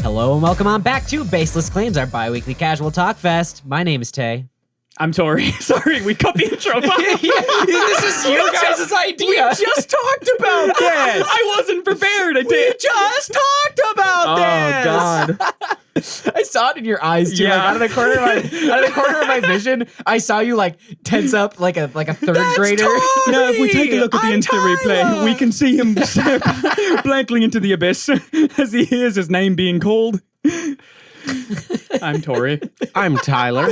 Hello and welcome on back to Baseless Claims, our bi-weekly casual talk fest. My name is Tay. I'm Tory. Sorry, we cut the intro. This is you guys' idea. We just talked about this. I wasn't prepared. We just talked about this. Oh God! I saw it in your eyes too. Yeah. Like, out of the corner of my vision, I saw you like tense up like a third grader. Tory! Now, if we take a look at the instant replay, we can see him step blankly into the abyss as he hears his name being called. I'm Tory. I'm Tyler.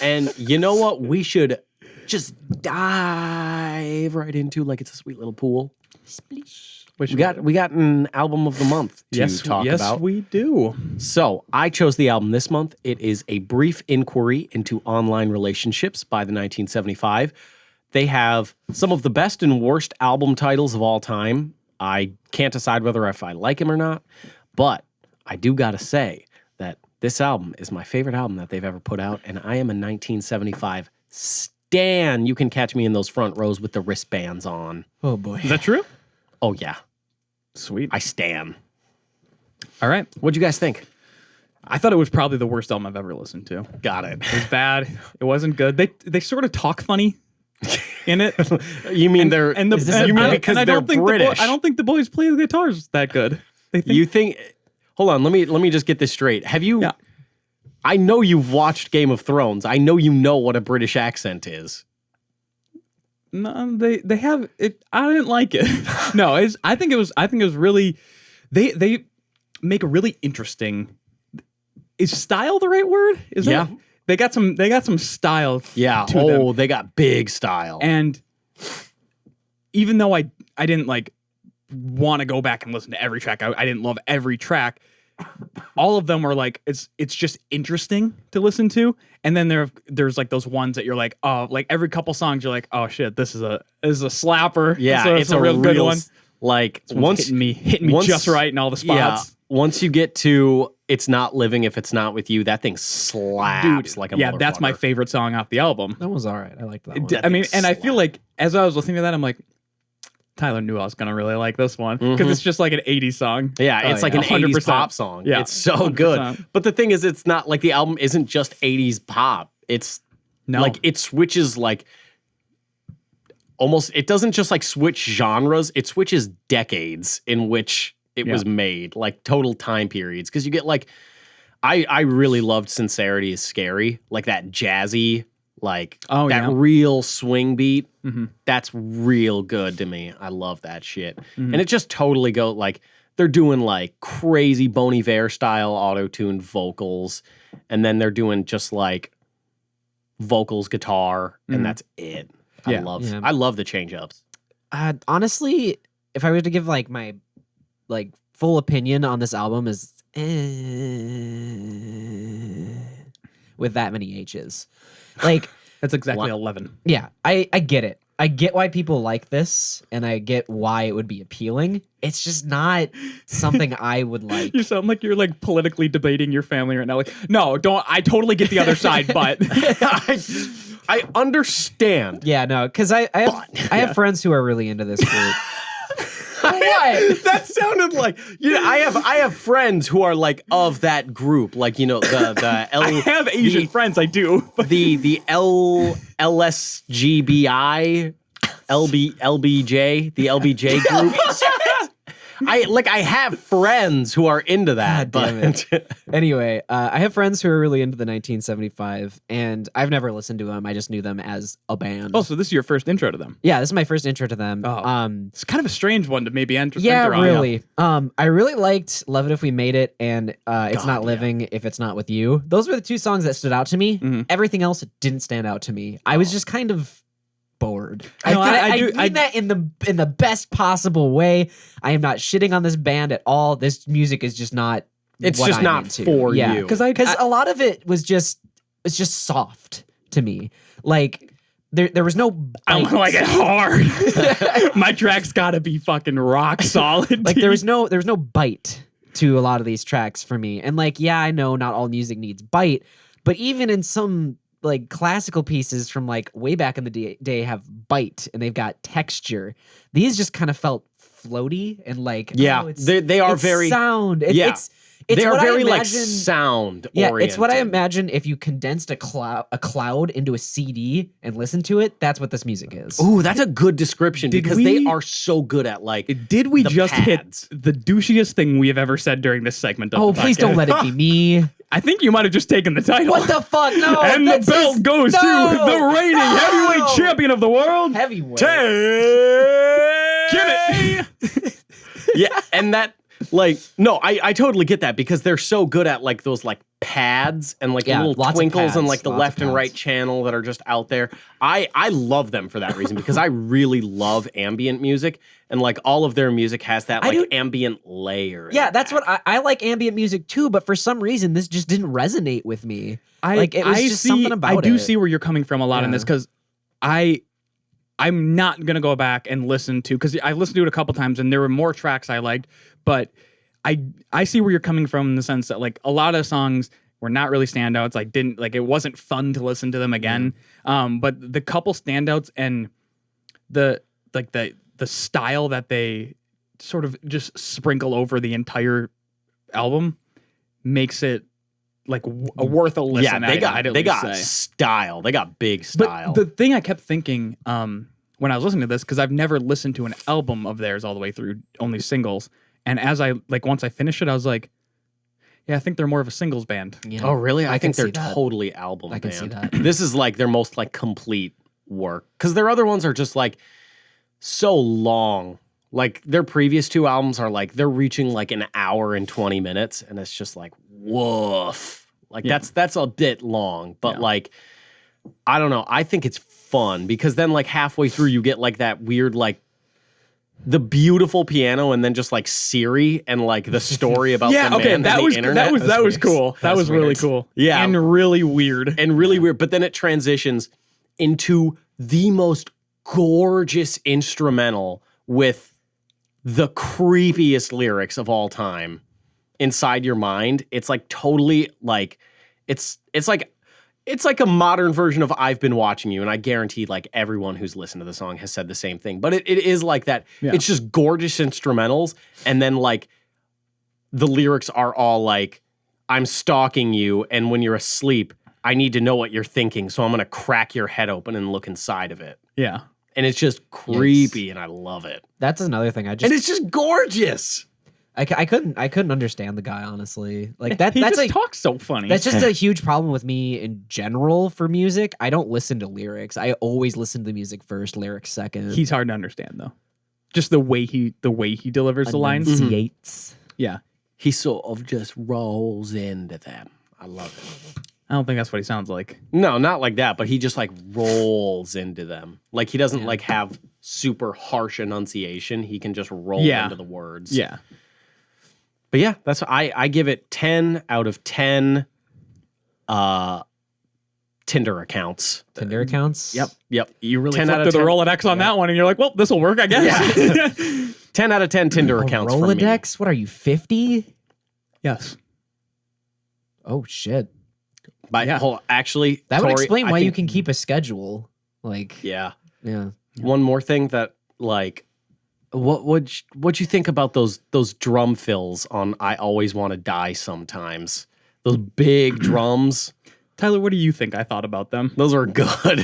And you know what? We should just dive right into like it's a sweet little pool. We got an album of the month to talk about. Yes, we do. So I chose the album this month. It is A Brief Inquiry into Online Relationships by the 1975. They have some of the best and worst album titles of all time. I can't decide whether if I like him or not, but I do gotta say that this album is my favorite album that they've ever put out, and I am a 1975 stan. You can catch me in those front rows with the wristbands on. Oh boy! Is that true? Oh yeah, Sweet. I stan. All right. What'd you guys think? I thought it was probably the worst album I've ever listened to. Got it. It was bad. It wasn't good. They sort of talk funny in it. You mean they're Is this you mean about- because I they're don't think British? I don't think the boys play the guitars that good. They think You think? Hold on. Let me just get this straight. Have you? Yeah. I know you've watched Game of Thrones. I know you know what a British accent is. No, they have it. I didn't like it. No, I think it was really. They make a really interesting. Is style the right word? Is Yeah. that, they got some style. Yeah. To them. They got big style. And even though I didn't like want to go back and listen to every track, I didn't love every track. All of them were like it's just interesting to listen to, and then there's like those ones that you're like, oh, like every couple songs you're like, oh shit, this is a slapper. Yeah, So it's a real good one. Like Once hitting me just right in all the spots. Yeah, once you get to "It's Not Living If It's Not With You," that thing slaps like a Yeah, that's my motherfucker. favorite song off the album. That was all right. I liked that one. I mean, thing and I feel slaps. like as I was listening to that, I'm like, Tyler knew I was gonna really like this one because it's just like an 80s song. Yeah, it's like an 80s 100%. pop song. Yeah, It's so good. 100%. But the thing is, it's not like the album isn't just 80s pop. It's No. like it switches like almost, it doesn't just like switch genres, it switches decades in which it was made, like total time periods. Because you get like, I really loved Sincerity Is Scary, like that jazzy, like that real swing beat. That's real good to me. I love that shit. And it just totally go like, they're doing like crazy Bon Iver style auto-tuned vocals. And then they're doing just like vocals, guitar, and that's it. I love the change ups. Honestly, if I were to give like my like full opinion on this album is with that many H's. Like That's exactly 11. yeah, I get it. I get why people like this, and I get why it would be appealing. It's just not something I would like. You sound like you're like politically debating your family right now. Like, no, don't. I totally get the other side, but I understand. Yeah, no, because I have friends who are really into this group. What? That sounded like I have friends who are like of that group, like the L. I have Asian friends. I do. the LSGBI, LBJ, the LBJ group. I have friends who are into that. God damn Anyway, I have friends who are really into the 1975, and I've never listened to them. I just knew them as a band. Oh, so this is your first intro to them? Yeah, this is my first intro to them. It's kind of a strange one to maybe enter. Yeah, enter on. really. I really liked "Love It If We Made It" and "It's Not Living If It's Not With You." Those were the two songs that stood out to me. Everything else didn't stand out to me. I was just kind of bored. No, I mean that in the best possible way. I am not shitting on this band at all. This music is just not. It's what just I'm not into. for yeah. you. Because a lot of it was just soft to me. Like there was no. I don't like it hard. My track's got to be fucking rock solid. Like there was no bite to a lot of these tracks for me. And like, yeah, I know not all music needs bite, but even in some like classical pieces from like way back in the day have bite and they've got texture. These just kind of felt floaty and like they are very sound. They are what very I like imagine, sound oriented. It's what I oriented. imagine if you condensed a cloud into a CD and listened to it. That's what this music is. Ooh, that's a good description because they are so good at like. Did we just pads. hit the douchiest thing we have ever said during this segment? Of the Please podcast? don't let it be me. I think you might have just taken the title. What the fuck? No. And the belt goes to the reigning heavyweight champion of the world, Heavyweight. Give it. Yeah, and that like no, I totally get that because they're so good at like those like pads and like little twinkles and like the left and right channel that are just out there. I love them for that reason because I really love ambient music and like all of their music has that like ambient layer. Yeah, that's what I like ambient music too, but for some reason this just didn't resonate with me. It was just something about it. I do see where you're coming from a lot in this because I'm not gonna go back and listen to because I listened to it a couple times and there were more tracks I liked, but I see where you're coming from in the sense that like a lot of songs were not really standouts. It wasn't fun to listen to them again. But the couple standouts and the style that they sort of just sprinkle over the entire album makes it like worth a listen. Yeah, they got style. They got big style. But the thing I kept thinking when I was listening to this, because I've never listened to an album of theirs all the way through, only singles. And as once I finished it, I was like, yeah, I think they're more of a singles band. Yeah. Oh, really? I think can they're see that. totally album band. I can see that. This is like their most like complete work because their other ones are just like so long. Like their previous two albums are like they're reaching like an hour and 20 minutes, and it's just like woof. Like that's a bit long, but like I don't know. I think it's fun because then like halfway through you get like that weird like the beautiful piano and then just like Siri and like the story about the man and the internet. That was cool. That was really cool. Yeah. And really weird. But then it transitions into the most gorgeous instrumental with the creepiest lyrics of all time. Inside Your Mind. It's like totally like it's like a modern version of I've Been Watching You, and I guarantee like everyone who's listened to the song has said the same thing. But it is like that. Yeah. It's just gorgeous instrumentals, and then like the lyrics are all like, I'm stalking you, and when you're asleep, I need to know what you're thinking, so I'm gonna crack your head open and look inside of it. Yeah. And it's just creepy, and I love it. That's another thing. And it's just gorgeous. I couldn't understand the guy, honestly. Like he just talks so funny. That's just a huge problem with me in general for music. I don't listen to lyrics. I always listen to the music first, lyrics second. He's hard to understand though. Just the way he delivers the lines. Enunciates. Yeah. He sort of just rolls into them. I love it. I don't think that's what he sounds like. No, not like that, but he just like rolls into them. Like he doesn't like have super harsh enunciation. He can just roll into the words. Yeah. But yeah, that's I give it 10 out of 10 Tinder accounts. Tinder accounts? Yep. You really flipped through the Rolodex on that one, and you're like, well, this will work, I guess. Yeah. 10 out of 10 Tinder accounts for me. Rolodex? What are you, 50? Yes. Oh, shit. Actually, that would Tory, explain why you can keep a schedule. Like, yeah. One more thing that like, what'd you think about those drum fills on I Always Want to Die Sometimes? Those big drums. Tyler, what do you think I thought about them? Those are good.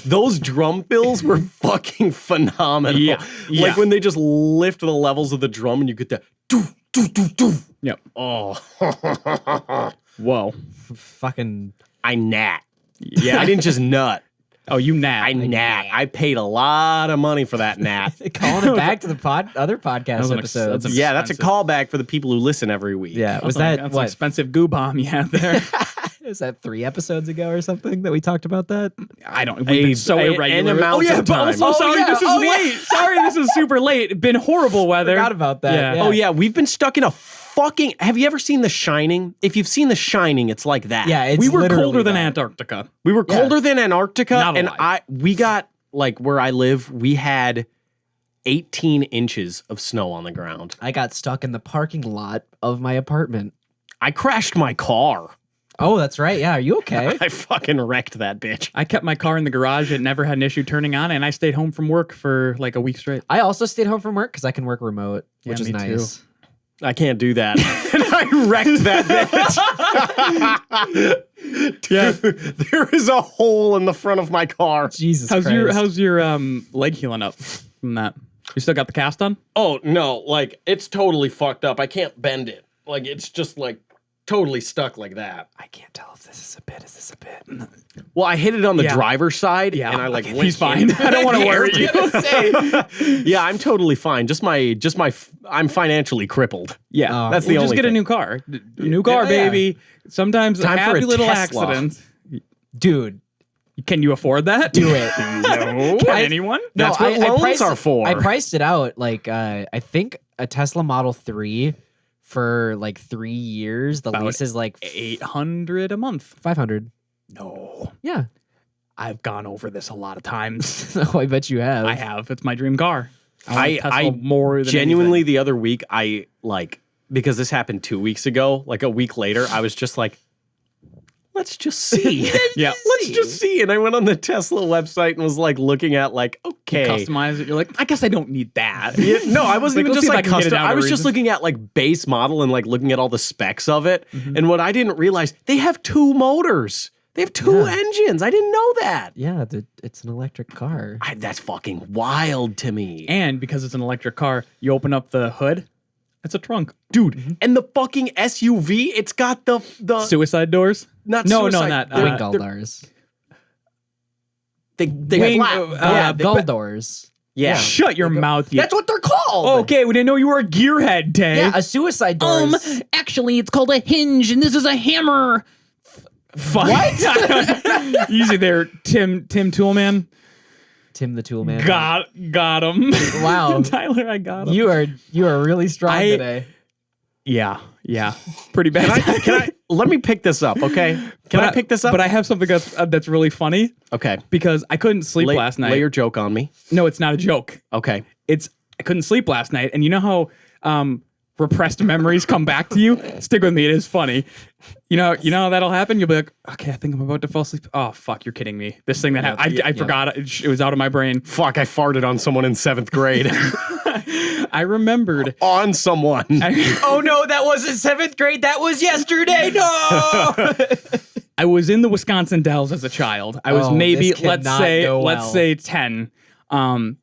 Those drum fills were fucking phenomenal. Yeah. Like when they just lift the levels of the drum and you get that doo, doo, doo, doo. Yep. Oh. Whoa. Fucking. I nat. Yeah, I didn't just nut. Oh, you nat. I nat. I paid a lot of money for that nat. Calling it back to the other podcast episodes. That's a callback for the people who listen every week. Yeah, that's an expensive goo bomb you had there. Is that 3 episodes ago or something that we talked about that? I don't. We've been so irregular. But also sorry, this is late. Sorry, this is super late. Been horrible weather. Forgot about that. Yeah. Oh yeah, we've been stuck in a fucking. Have you ever seen The Shining? If you've seen The Shining, it's like that. Yeah, it's we were colder than that. Antarctica. We were colder than Antarctica, Not a and lie. we got like where I live. We had 18 inches of snow on the ground. I got stuck in the parking lot of my apartment. I crashed my car. Oh, that's right. Yeah. Are you okay? I fucking wrecked that bitch. I kept my car in the garage. It never had an issue turning on, and I stayed home from work for like a week straight. I also stayed home from work because I can work remote, which is me nice. too. I can't do that. And I wrecked that bitch. Dude, there is a hole in the front of my car. Jesus How's Christ. your leg healing up from that? You still got the cast on? Oh, no. Like, it's totally fucked up. I can't bend it. Like, it's just, like, totally stuck like that. I can't tell if this is a bit. Is this a bit? Well, I hit it on the driver's side, Yeah. and I, like, went He's fine. I don't want to worry you. Yeah, I'm totally fine. I'm financially crippled. Yeah, That's the just only get a thing. new car. New car, Yeah. baby. Sometimes Time a for happy a little Tesla. accident. Dude, Can you afford that? do it. No. Can anyone? That's what loans priced, are for. I priced it out like I think a Tesla Model 3 for like 3 years. The About lease is like $800 a month. 500. No, Yeah. I've gone over this a lot of times. Oh, I bet you have. I have. It's my dream car. want a I Tesla more than genuinely anything. the other week, I like, because this happened 2 weeks ago, like a week later, I was just like, let's just see. Yeah. Let's just see. And I went on the Tesla website and was like looking at like, okay. Customize it. You're like, I guess I don't need that. Yeah, no, I wasn't Like, even let's just see if I like can get it custom. out I of was just reason. looking at like base model and like looking at all the specs of it. Mm-hmm. And what I didn't realize, they have 2 motors. They have 2 engines. I didn't know that. Yeah, it's an electric car. That's fucking wild to me. And because it's an electric car, you open up the hood, it's a trunk. Dude, and the fucking SUV, it's got the Suicide doors? not No, suicide, not, they're- Wing they're- Guldars. They Wing- have flat. Yeah, they- Guldars. Yeah. Shut your mouth, you. That's what they're called. Okay, we didn't know you were a gearhead, Tay. Yeah, a suicide door. Actually, it's called a hinge, and this is a hammer. What? Easy there, Tim Toolman. Tim the Tool Man. Got him. Wow. Tyler, I got him. You are really strong I- today. Yeah, pretty bad. Can I let me pick this up, okay? Can I pick this up? But I have something that's really funny okay. because I couldn't sleep last night. Lay your joke on me. No, it's not a joke. Okay. I couldn't sleep last night, and you know how repressed memories come back to you? Stick with me, it is funny. You know how that'll happen? You'll be like, okay, I think I'm about to fall asleep. Oh, fuck, you're kidding me. This thing that happened, I forgot it was out of my brain. Fuck, I farted on someone in 7th grade. I remembered. On someone. Oh no, that wasn't 7th grade. That was yesterday. No. I was in the Wisconsin Dells as a child. I was Oh, maybe, this cannot go let's well. say 10. And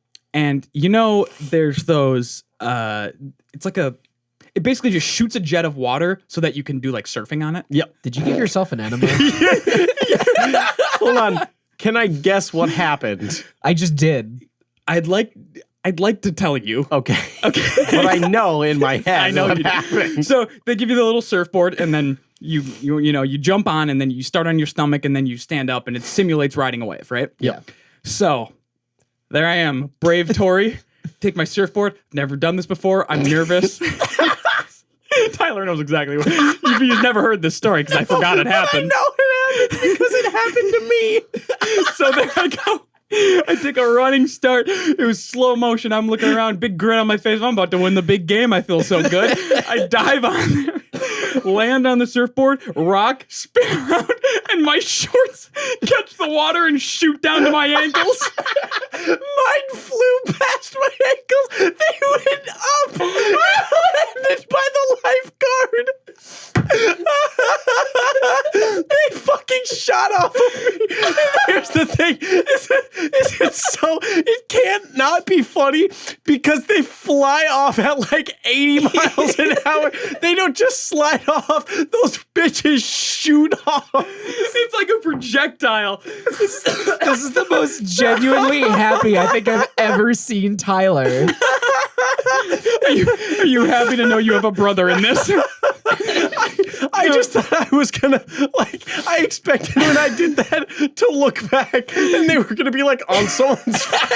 there's those, it's like it basically just shoots a jet of water so that you can do like surfing on it. Yep. Did you give yourself an enema? Hold on. Can I guess what happened? I just did. I'd like to tell you. Okay. Okay. But I know in my head I know what you do. happened. So they give you the little surfboard, and then you jump on, and then you start on your stomach, and then you stand up, and it simulates riding a wave, right? Yep. So there I am, brave Tory. Take my surfboard. Never done this before. I'm nervous. Tyler knows exactly what. You've never heard this story because I forgot it happened. I know it happened because it happened to me. So there I go. I take a running start. It was slow motion. I'm looking around, big grin on my face. I'm about to win the big game. I feel so good. I dive on there, land on the surfboard, rock, spin around, and my shorts catch the water and shoot down to my ankles. Mine flew past my ankles. They went up. Landed by the lifeguard. They fucking shot off of me. And here's the thing. It can't not be funny because they fly off at like 80 miles an hour. They don't just slide off. Those bitches shoot off. It's like a projectile. This is the most genuinely happy I think I've ever seen Tyler. Are you happy to know you have a brother in this? I just thought I was gonna, I expected when I did that to look back and they were gonna be like on someone's face.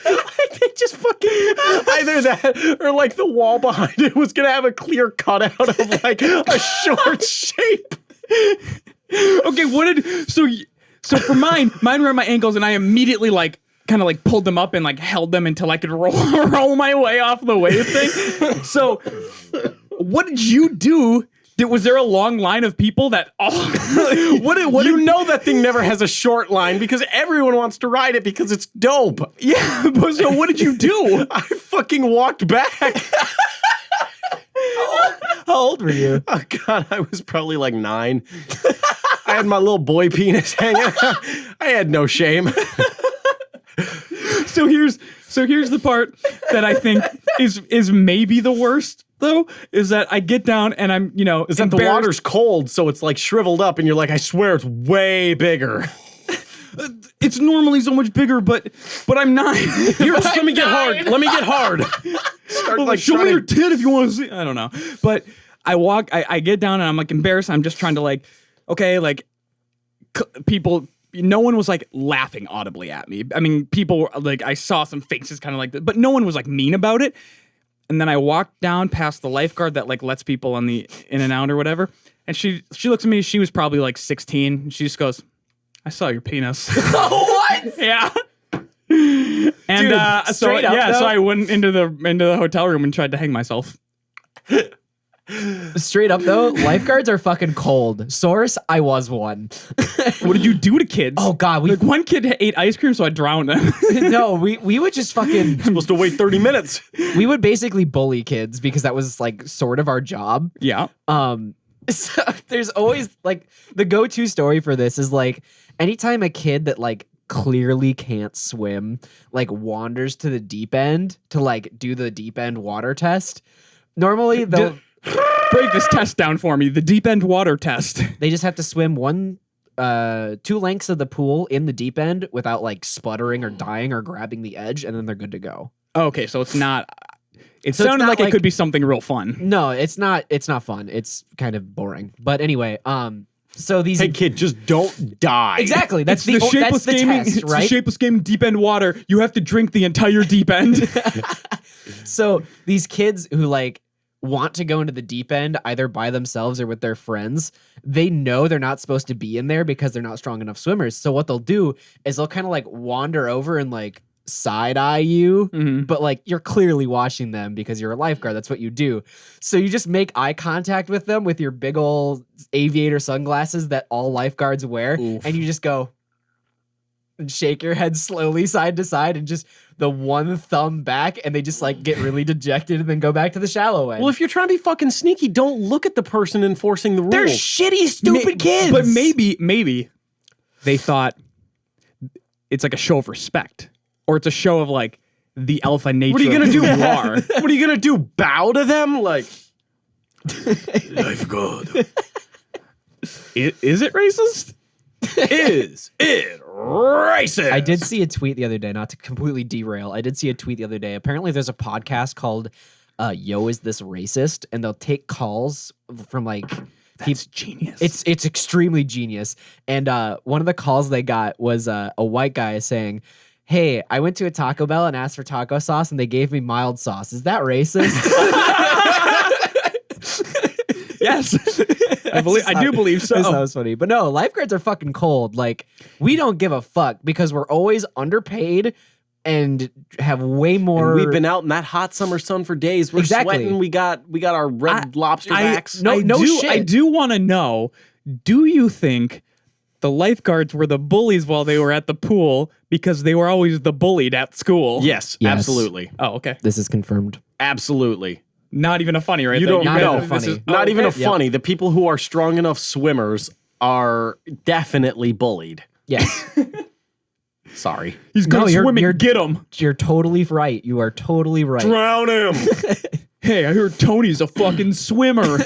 Like they just fucking, either that or like the wall behind it was gonna have a clear cutout of like a short shape. Okay, so for mine were at my ankles, and I immediately kind of pulled them up and held them until I could roll my way off the wave thing. So what did you do Was there a long line of people that all You know that thing never has a short line because everyone wants to ride it because it's dope. Yeah, but so what did you do? I fucking walked back. How old were you? Oh God, I was probably like 9. I had my little boy penis hanging out. I had no shame. So here's the part that I think is maybe the worst though, is that I get down and I'm, Is that the water's cold, so it's like shriveled up, and you're like, I swear it's way bigger. It's normally so much bigger, but I'm not. Here, just let me get hard. Let me get hard. Start Well, like show me trying your tit if you want to see. I don't know, but I get down and I'm like embarrassed. I'm just trying to like, okay, like people. No one was like laughing audibly at me. I mean, people were like, I saw some faces kind of like that, but no one was like mean about it. And then I walked down past the lifeguard that like lets people on the in and out or whatever. And she looks at me. She was probably like 16. And she just goes, I saw your penis. What? Yeah. And Dude, so straight up, yeah, though? so I went into the hotel room and tried to hang myself. Straight up though, lifeguards are fucking cold. Source, I was one. What did you do to kids? Oh God, Like one kid ate ice cream, so I drowned him. no, we would just fucking supposed to wait 30 minutes. we would basically bully kids because that was like sort of our job. Yeah. So there's always like the go-to story for this is like anytime a kid that like clearly can't swim like wanders to the deep end to like do the deep end water test. Normally they'll Break this test down for me. The deep end water test. they just have to swim 2 lengths of the pool in the deep end without like sputtering or dying or grabbing the edge, and then they're good to go. Okay, so it's not. It So it's sounded not like it could be something real fun. No, it's not fun. It's kind of boring. But anyway, so these Hey kid, just don't die. exactly that's It's the shapeless that's the gaming. test, It's the right? shapeless game deep end water. You have to drink the entire deep end. So these kids who like want to go into the deep end either by themselves or with their friends, they know they're not supposed to be in there because they're not strong enough swimmers. So what they'll do is they'll kind of like wander over and like side eye you, but like you're clearly watching them because you're a lifeguard. That's what you do. So you just make eye contact with them with your big old aviator sunglasses that all lifeguards wear, and you just go and shake your head slowly side to side and just the one thumb back, and they just like get really dejected and then go back to the shallow end. Well, if you're trying to be fucking sneaky, don't look at the person enforcing the rules. They're shitty, stupid kids. But maybe they thought it's like a show of respect, or it's a show of like the alpha nature. What are you gonna of do? who you are? What are you gonna do? Bow to them? Like, lifeguard. Is it racist? Is it racist? I did see a tweet the other day, not to completely derail. I did see a tweet the other day. Apparently, there's a podcast called Yo, Is This Racist? And they'll take calls from like That's genius. It's extremely genius. And one of the calls they got was a white guy saying, "Hey, I went to a Taco Bell and asked for taco sauce, and they gave me mild sauce. Is that racist?" Yes. I do believe so. I thought that was funny. But no, lifeguards are fucking cold. Like, we don't give a fuck because we're always underpaid and have way more. And we've been out in that hot summer sun for days. We're Exactly. sweating. We got our red lobster backs. No shit. I do want to know, do you think the lifeguards were the bullies while they were at the pool because they were always the bullied at school? Yes, Yes. absolutely. Oh, okay. This is confirmed. Absolutely. Not even a funny, right? You there. don't Not know. even funny. Not even a okay. funny. The people who are strong enough swimmers are definitely bullied. Yes. Sorry. He's good No, at you're- swimming. you're- Get him. You're totally right. You are totally right. Drown him. Hey, I heard Tony's a fucking swimmer.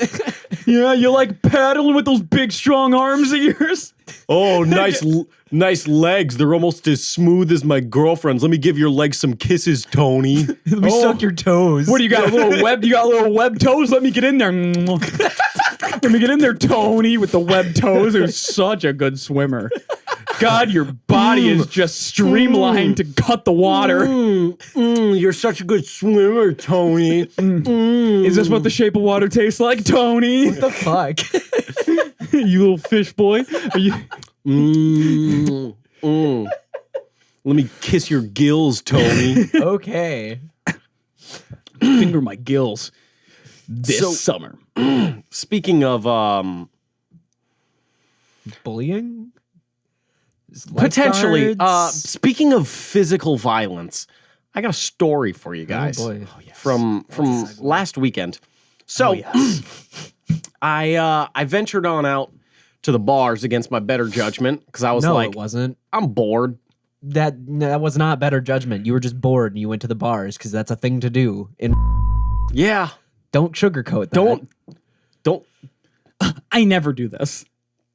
Yeah, you like paddling with those big, strong arms of yours? Oh, nice legs. They're almost as smooth as my girlfriend's. Let me give your legs some kisses, Tony. Let me suck your toes. What do you got? A little web? You got little web toes? Let me get in there. Let me get in there, Tony, with the web toes. Who's such a good swimmer. God, your body is just streamlined to cut the water. You're such a good swimmer, Tony. Is this what the shape of water tastes like, Tony? What the fuck? You little fish boy. Are you? Let me kiss your gills, Tony. Okay. Finger my gills this summer. speaking of Bullying? potentially, Lifeguards? speaking of physical violence, I got a story for you guys Oh, boy. from last weekend. So I ventured on out to the bars against my better judgment because I was No, like, it wasn't. I'm bored. That was not better judgment. You were just bored and you went to the bars because that's a thing to do. And Yeah, don't sugarcoat that. don't I never do this.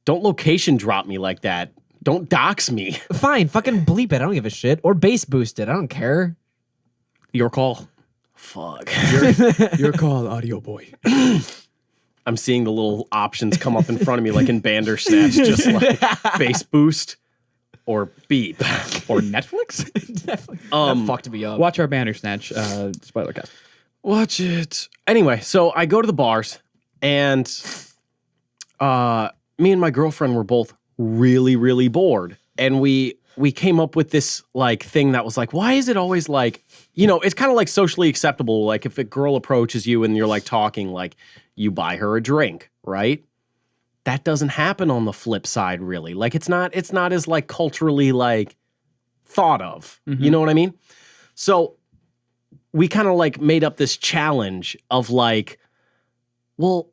don't location drop me like that. Don't dox me. Fine, fucking bleep it. I don't give a shit. Or bass boost it. I don't care. Your call. Fuck. Your call, audio boy. I'm seeing the little options come up in front of me like in Bandersnatch, just like bass boost or beep. Or Netflix? That fucked me up. Watch our Bandersnatch spoiler cast. Watch it. Anyway, so I go to the bars and me and my girlfriend were both really, really bored. And we came up with this like thing that was like, why is it always like, it's kind of like socially acceptable. Like if a girl approaches you and you're like talking, like you buy her a drink, right? That doesn't happen on the flip side, really. Like it's not as like culturally like thought of. Mm-hmm. You know what I mean? So we kind of like made up this challenge of like, well,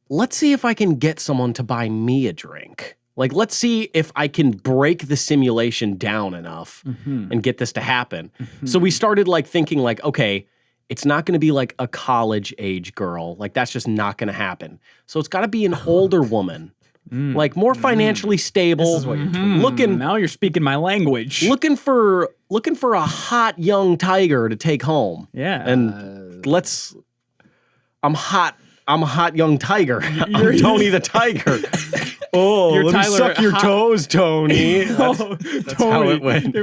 let's see if I can get someone to buy me a drink. Like, let's see if I can break the simulation down enough and get this to happen. So we started like thinking like, okay, it's not going to be like a college age girl. Like that's just not going to happen. So it's got to be an older woman, like more financially stable. This is what you're looking Now you're speaking my language. looking for a hot young tiger to take home. Yeah. And I'm a hot young tiger. I'm Tony the tiger. Oh, You're let me Tyler suck your Hot- toes, Tony. That's how it went.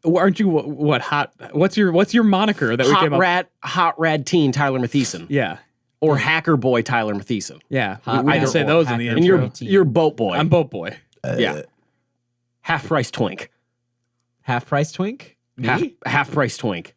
Aren't you what hot? What's your moniker that we came up? Hot rad teen Tyler Mathieson. Yeah. Or hacker boy Tyler Mathieson. Yeah. Hot We didn't rad say boy, those in the hacker And intro. you're boat boy. I'm boat boy. Yeah. Half price twink. Half price twink? Me? Half price twink.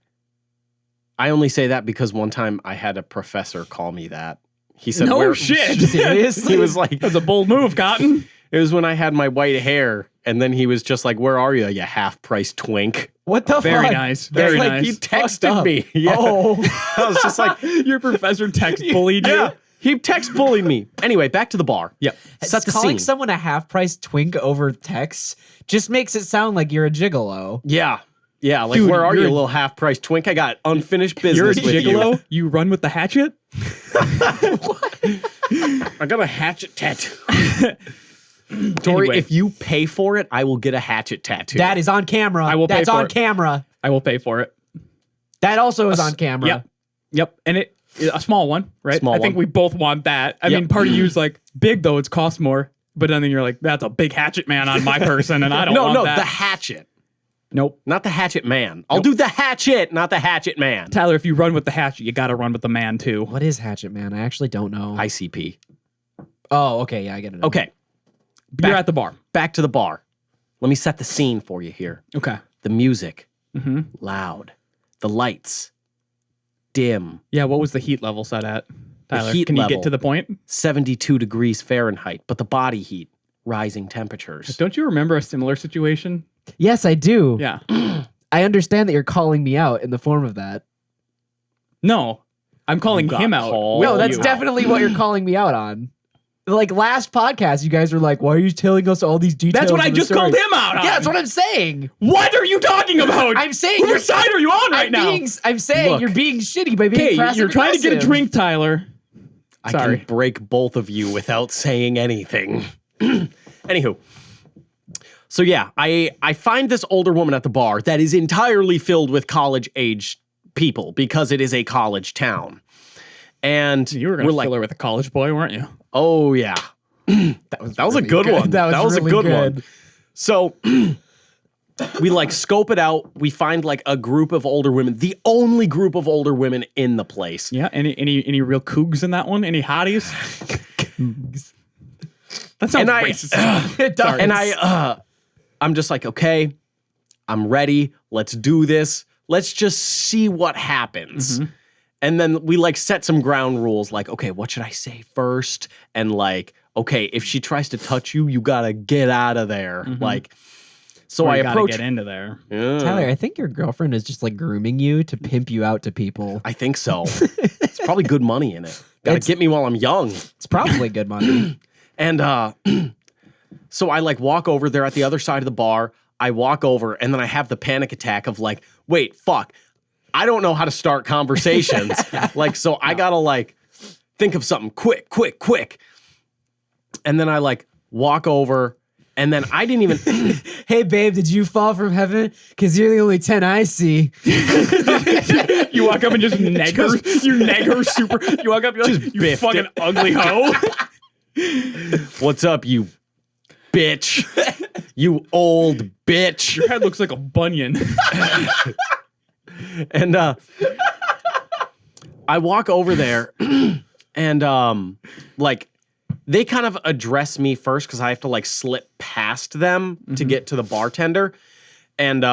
I only say that because one time I had a professor call me that. He said, No "Where-" shit. Seriously? He was like, That's a bold move, Cotton. it was when I had my white hair, and then he was just like, "Where are you, you half price twink?" What the Very fuck? nice. That's Very like nice. he Fucked texted up. me. Yeah. Oh. I was just like, Your professor text bullied you. yeah. He text bullied me. Anyway, back to the bar. Yep. Set the Calling scene. someone a half price twink over text just makes it sound like you're a gigolo. Yeah. Yeah, like, Dude, where are you, you're- little half price twink? I got unfinished business You're a with gigolo. You run with the hatchet. you. I got a hatchet tattoo. Tory, Anyway. if you pay for it, I will get a hatchet tattoo. That is on camera. I will pay That's for on it. camera. I will pay for it. That also is on camera. Yep. Yep. And a small one, right? Small I think one. we both want that. I Yep. mean, part of you's like, big though, it's cost more. But then you're like, that's a big hatchet man on my person, and I don't want no, that. the hatchet. Nope. Not the hatchet man. I'll do the hatchet, not the hatchet man. Tyler, if you run with the hatchet, you got to run with the man too. What is Hatchet Man? I actually don't know. ICP. Oh, okay. Yeah, I get it. now. Okay, You're at the bar. back to the bar. Let me set the scene for you here. Okay. The music, Mm-hmm. loud. The lights, dim. Yeah. What was the heat level set at? Tyler, heat can you level. get to the point? 72 degrees Fahrenheit, but the body heat, rising temperatures. Don't you remember a similar situation? Yes, I do. Yeah. I understand that you're calling me out in the form of that. No, I'm calling You got him out. called. with No, that's you. definitely what you're calling me out on. Like last podcast, you guys were like, "Why are you telling us all these details?" That's what I of the just story?" called him out on. Yeah, that's what I'm saying. What are you talking about? I'm saying Whose side are you on right now? I'm saying Look. you're being shitty by being Okay, passive you're trying to get a aggressive. drink, Tyler. I Sorry. can break both of you without saying anything. Anywho. So yeah, I find this older woman at the bar that is entirely filled with college age people because it is a college town. And You were we're going to like, fill her with a college boy, weren't you? oh yeah. That was a really good good. one. That was a really good good. one. So we like scope it out. We find like a group of older women, the only group of older women in the place. Yeah. Any real cougs in that one? Any hotties? That sounds And I- racist. It does. And I'm just like, okay, I'm ready. Let's do this. Let's just see what happens. And then we like set some ground rules like, okay, what should I say first? And like, okay, if she tries to touch you, you gotta get out of there. Like, so Or I you gotta approach. get into there. Yeah, Tyler, I think your girlfriend is just like grooming you to pimp you out to people. I think so. It's probably good money in it. Gotta get me while I'm young. It's probably good money. And so I like walk over there at the other side of the bar. I walk over and then I have the panic attack of like, wait, fuck. I don't know how to start conversations. Like, so I gotta like think of something quick. And then I like walk over and then I didn't even. Hey, babe, did you fall from heaven? Because you're the only 10 I see. You walk up and just neg her. You neg her super. You walk up, you're like, you biffed fucking it. ugly hoe. What's up, you bitch? You old bitch. Your head looks like a bunion. And I walk over there and like they kind of address me first because I have to like slip past them to get to the bartender. And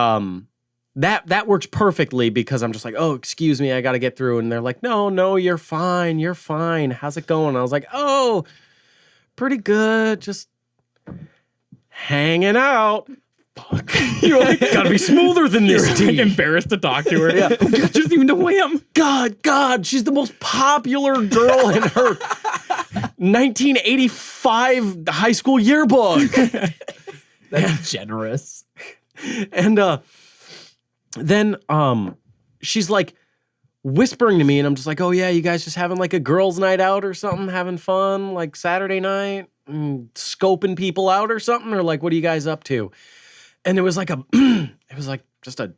that works perfectly because I'm just like, oh, excuse me, I gotta get through. And they're like, no, you're fine. How's it going? I was like, oh, pretty good. Just hanging out. Fuck. You're like, gotta be smoother than this, You're like D. embarrassed to talk to her. Yeah. Just even to wham. God, she's the most popular girl in her 1985 high school yearbook. That's generous. And then she's like whispering to me and I'm just like, oh yeah, you guys just having like a girls' night out or something, having fun, like Saturday night, scoping people out or something, or like, what are you guys up to? And it was like just a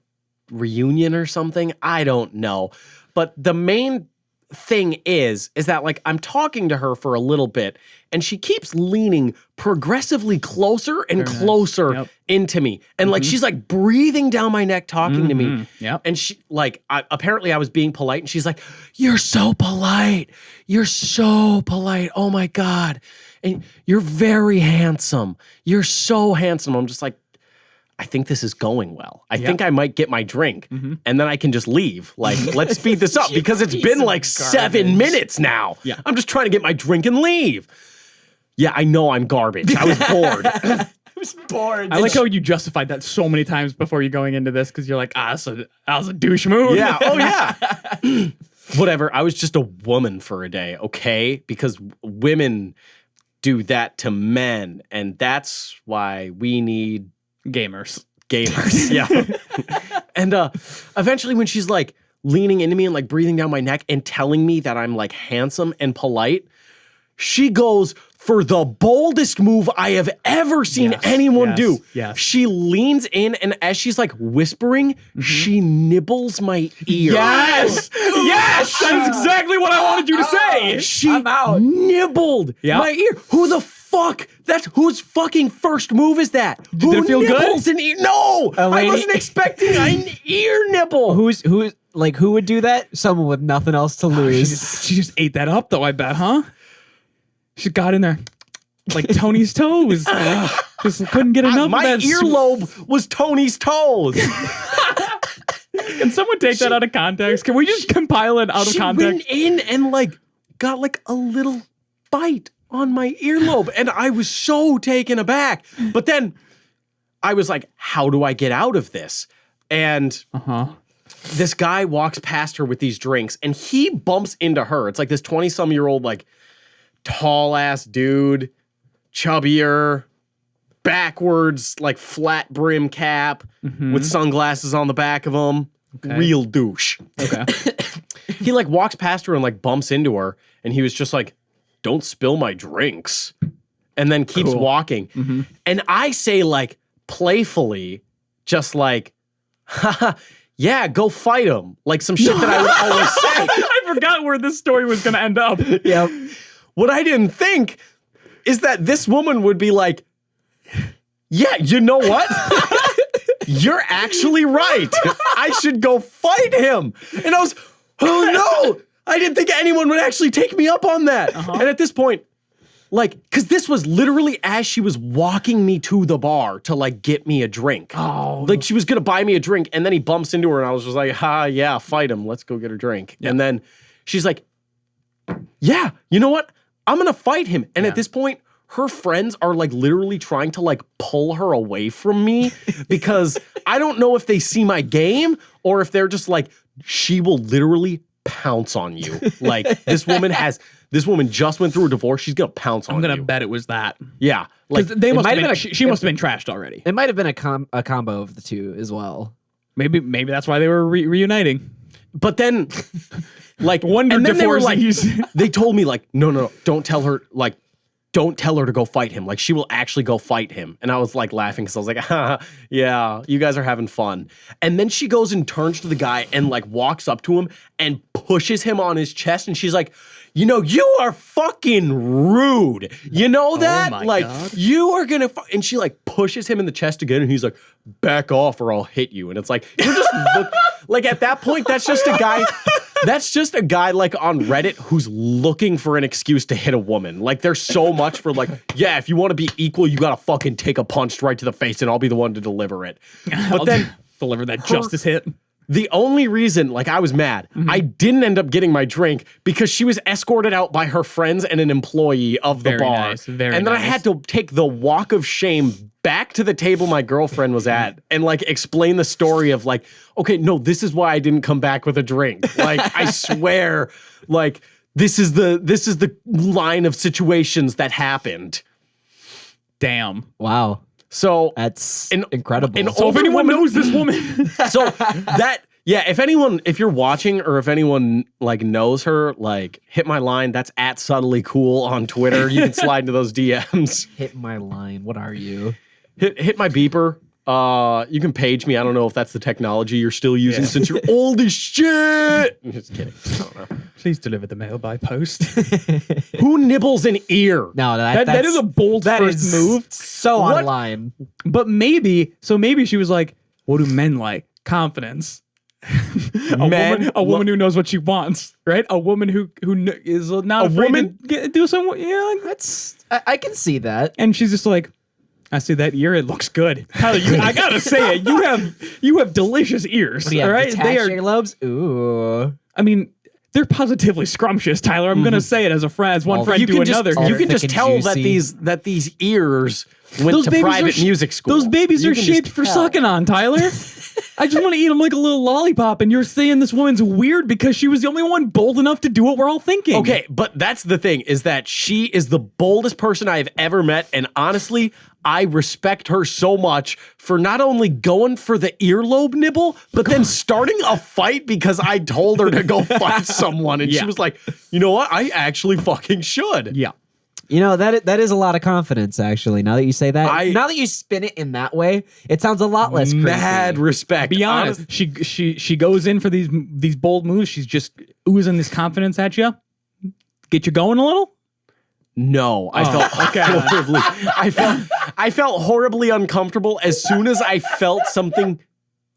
reunion or something. I don't know. But the main thing is that like I'm talking to her for a little bit and she keeps leaning progressively closer and closer into me. And like she's like breathing down my neck talking to me. Yep. And she like apparently I was being polite and she's like, "You're so polite. You're so polite. Oh my God. And you're very handsome. You're so handsome." I'm just like, I think this is going well. I think I might get my drink and then I can just leave. Like, let's speed this up because it's been like 7 minutes now. Yeah. I'm just trying to get my drink and leave. Yeah, I know I'm garbage. I was bored. I was bored. I like how you justified that so many times before you going into this because you're like, that was a douche move. Yeah. Oh, yeah. Whatever. I was just a woman for a day, okay? Because women do that to men. And that's why we need Gamers. Yeah. And eventually when she's like leaning into me and like breathing down my neck and telling me that I'm like handsome and polite, she goes for the boldest move I have ever seen anyone do. Yes. She leans in and as she's like whispering, she nibbles my ear. Yes! Yes! That's exactly what I wanted you to say. She I'm out. nibbled my ear. Who the fuck? That's whose fucking first move is that? Did it feel good? Nibbles an ear? No, I lady- wasn't expecting an ear nibble. who would do that? Someone with nothing else to lose. She just ate that up though, I bet, huh? She got in there like Tony's toes. Just couldn't get enough My of that. earlobe was Tony's toes. Can someone take that out of context? Can we just compile it out of She context? went in and like got like a little bite on my earlobe, and I was so taken aback. But then I was like, "How do I get out of this?" And this guy walks past her with these drinks, and he bumps into her. It's like this 20-some-year-old, like tall ass dude, chubbier, backwards, like flat brim cap with sunglasses on the back of him. Okay. Real douche. Okay. He like walks past her and like bumps into her, and he was just like, "Don't spill my drinks," and then keeps walking. And I say like playfully, just like, "Haha, yeah, go fight him," like some shit that I would always say. I forgot where this story was going to end up. Yep. What I didn't think is that this woman would be like, "Yeah, you know what? You're actually right. I should go fight him." And I was, oh no, I didn't think anyone would actually take me up on that. And at this point, like, because this was literally as she was walking me to the bar to like get me a drink. Oh. Like she was gonna buy me a drink, and then he bumps into her, and I was just like, yeah, fight him. Let's go get her drink. Yeah. And then she's like, yeah, you know what? I'm gonna fight him. And at this point, her friends are like literally trying to like pull her away from me because I don't know if they see my game or if they're just like, she will literally pounce on you. Like this woman just went through a divorce. She's gonna pounce on you. I'm gonna bet it was that. Yeah. Like They must might have have been, been a- she must have been trashed already. It might have been a combo of the two as well. Maybe that's why they were reuniting. but then like Wonder and then they were divorcees. like, they told me like, no, don't tell her to go fight him. Like she will actually go fight him. And I was like laughing because I was like, yeah, you guys are having fun. And then she goes and turns to the guy and like walks up to him and pushes him on his chest. And she's like, you know, you are fucking rude. You know that? my like God. you are gonna and she like pushes him in the chest again and he's like, back off or I'll hit you. And it's like, you're just like at that point, that's just a guy. That's just a guy like on Reddit who's looking for an excuse to hit a woman. Like there's so much for like, yeah, if you want to be equal, you gotta fucking take a punch right to the face and I'll be the one to deliver it. But then deliver that justice hit. the only reason, like I was mad, I didn't end up getting my drink because she was escorted out by her friends and an employee of the Very bar. nice, very and then I nice. had to take the walk of shame back to the table my girlfriend was at and like explain the story of like, okay, no, this is why I didn't come back with a drink. Like I swear, like this is the line of situations that happened. Damn. Wow. So That's An- incredible. an So if older anyone woman- knows this woman, so that yeah, if you're watching or if anyone like knows her, like hit my line. That's at subtly cool on Twitter. You can slide into those DMs. Hit my line. What are you? Hit my beeper. You can page me. I don't know if that's the technology you're still using since you're old as shit. I'm just kidding. I don't know. please deliver the mail by post. Who nibbles an ear? No, that is a bold first move. So What? online. But maybe she was like, what do men like? Confidence. A woman who knows what she wants, right? A woman who is not A afraid woman- to do some, yeah. That's I can see that. And she's just like, I see that ear. It looks good. Tyler, I gotta say it. You have delicious ears. What do you all have, right, detached they are. earlobes? Ooh. I mean, they're positively scrumptious, Tyler. I'm gonna say it as a friend, as one friend You to can another. just, all you can thick just and tell that juicy. these ears went Those to babies private are music school. Those babies You are can just shaped for tell. sucking on, Tyler. I just want to eat them like a little lollipop, and you're saying this woman's weird because she was the only one bold enough to do what we're all thinking. Okay, but that's the thing, is that she is the boldest person I have ever met, and honestly, I respect her so much for not only going for the earlobe nibble, but then starting a fight because I told her to go fight someone, and Yeah. she was like, you know what, I actually fucking should. Yeah. You know, that is a lot of confidence, actually. Now that you say that, now that you spin it in that way, it sounds a lot less crazy. Mad respect. Be honest. She goes in for these bold moves. She's just oozing this confidence at you. Get you going a little. No, I felt horribly. I felt horribly uncomfortable as soon as I felt something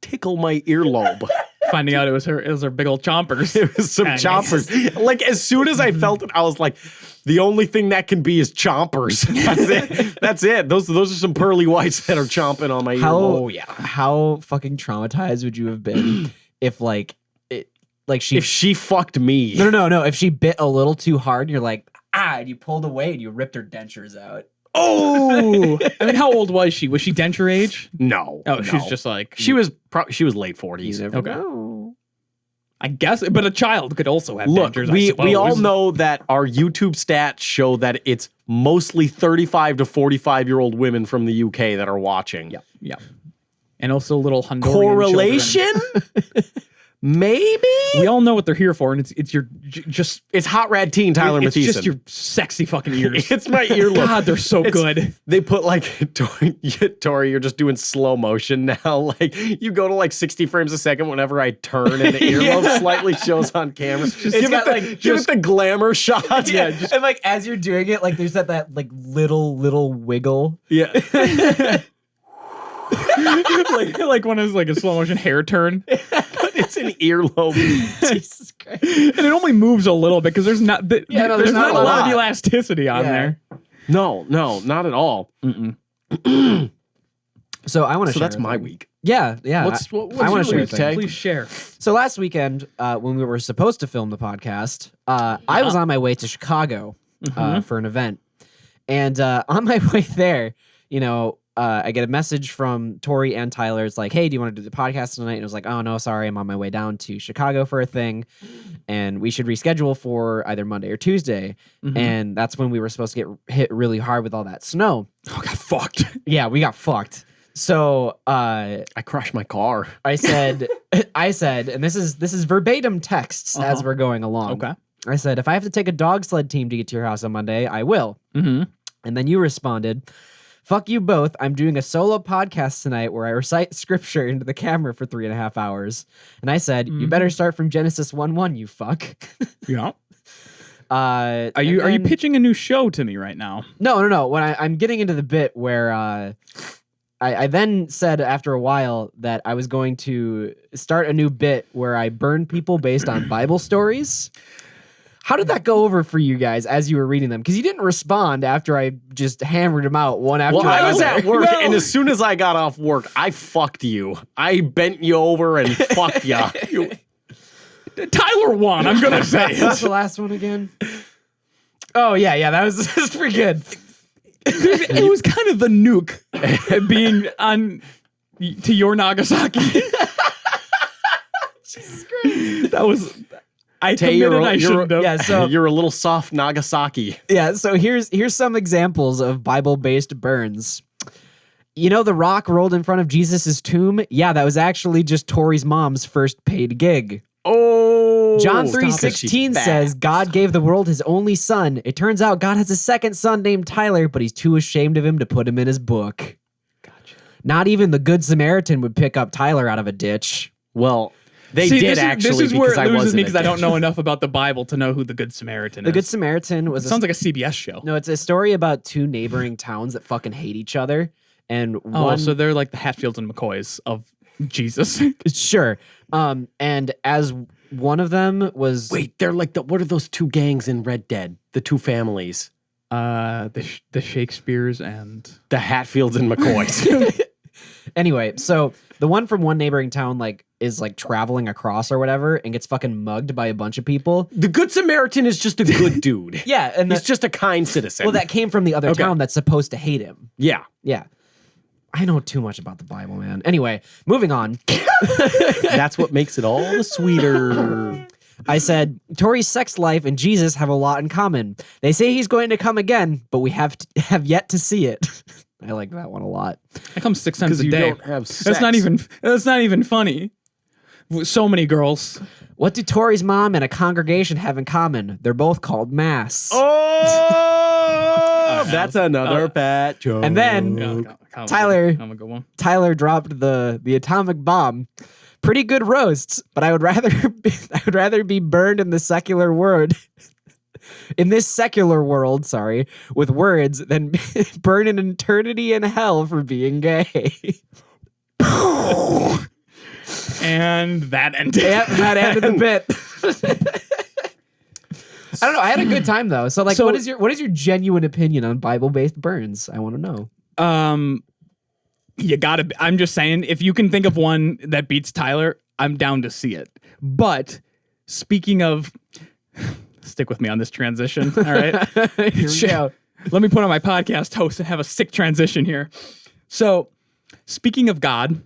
tickle my earlobe. Finding out it was her big old chompers. It was some Nice. chompers. Like as soon as I felt it, I was like, the only thing that can be is chompers. That's it. That's it. Those are some pearly whites that are chomping on my earlobe. How fucking traumatized would you have been if she If she fucked me. no if she bit a little too hard and you're like and you pulled away and you ripped her dentures out. Oh, I mean, how old was she? Was she denture age? No. Oh, no. she's just like She was late 40s. You never Okay. know. I guess, but a child could also have Look, dentures. we all suppose. know that our YouTube stats show that it's mostly 35 to 45-year-old women from the UK that are watching. Yeah, and also little Honduran Correlation? children. Maybe? We all know what they're here for, and it's your just It's Hot Rad Teen Tyler it's Mathieson. just your sexy fucking ears. It's my earlobe. God, they're so good. They put like, Tory, you're just doing slow motion now. Like you go to like 60 frames a second whenever I turn and the earlobe slightly shows on camera. It's got, Give it the glamour shot. Yeah, and like as you're doing it, like there's that like little wiggle. Yeah. like one is like a slow motion hair turn. It's an earlobe. Jesus Christ. And it only moves a little bit because there's not there's not a lot of elasticity on there. No, not at all. So I want to. So share that's my week. Yeah. What's I want to share a thing. Please share. So last weekend, when we were supposed to film the podcast, I was on my way to Chicago for an event, and on my way there, I get a message from Tory and Tyler. It's like, hey, do you want to do the podcast tonight? And I was like, oh, no, sorry. I'm on my way down to Chicago for a thing. And we should reschedule for either Monday or Tuesday. And that's when we were supposed to get hit really hard with all that snow. Oh, got fucked. Yeah, we got fucked. So I crashed my car. I said, and this is verbatim texts as we're going along. Okay. I said, if I have to take a dog sled team to get to your house on Monday, I will. And then you responded, fuck you both. I'm doing a solo podcast tonight where I recite scripture into the camera for 3.5 hours. And I said, you better start from Genesis 1:1, you fuck. Yeah. Are you pitching a new show to me right now? No. When I'm getting into the bit where I then said after a while that I was going to start a new bit where I burn people based on Bible stories. How did that go over for you guys as you were reading them? Because you didn't respond after I just hammered them out one after another. Well, I was at work, and as soon as I got off work, I fucked you. I bent you over and fucked you. Tyler won, I'm going to say. What's the last one again? Oh, yeah, that was pretty good. It was kind of the nuke being on to your Nagasaki. Jesus Christ. That was... I committed I shouldn't have. Yeah, so you're a little soft Nagasaki. Yeah, so here's some examples of Bible-based burns. You know the rock rolled in front of Jesus' tomb? Yeah, that was actually just Tory's mom's first paid gig. Oh, John 3:16 says God gave the world his only son. It turns out God has a second son named Tyler, but he's too ashamed of him to put him in his book. Gotcha. Not even the Good Samaritan would pick up Tyler out of a ditch. Well, This is where it loses me because I don't know enough about the Bible to know who the Good Samaritan is. The Good Samaritan was... sounds like a CBS show. No, it's a story about two neighboring towns that fucking hate each other. And so they're like the Hatfields and McCoys of Jesus. Sure. And as one of them was... Wait, they're like what are those two gangs in Red Dead? The two families. The Shakespeares and... The Hatfields and McCoys. Anyway, so the one from one neighboring town is traveling across or whatever and gets fucking mugged by a bunch of people. The Good Samaritan is just a good dude. Yeah, and he's just a kind citizen. Well, that came from the other town that's supposed to hate him. Yeah. I know too much about the Bible, man. Anyway, moving on. That's what makes it all the sweeter. I said, Tory's sex life and Jesus have a lot in common. They say he's going to come again, but we have yet to see it. I like that one a lot. I come 6 times a you day. Don't have sex. That's not even funny. So many girls. What do Tory's mom and a congregation have in common? They're both called Mass. Oh, that's another fat joke. And then Tyler dropped the atomic bomb. Pretty good roasts, but I would rather be burned in the secular world. In this secular world, with words, than burn an eternity in hell for being gay. And that ended. Yeah, that ended the bit. I don't know. I had a good time though. So what is your genuine opinion on Bible-based burns? I want to know. You gotta. I'm just saying, if you can think of one that beats Tyler, I'm down to see it. But speaking of. Stick with me on this transition, all right? Here we go. Let me put on my podcast host and have a sick transition here. So, speaking of God,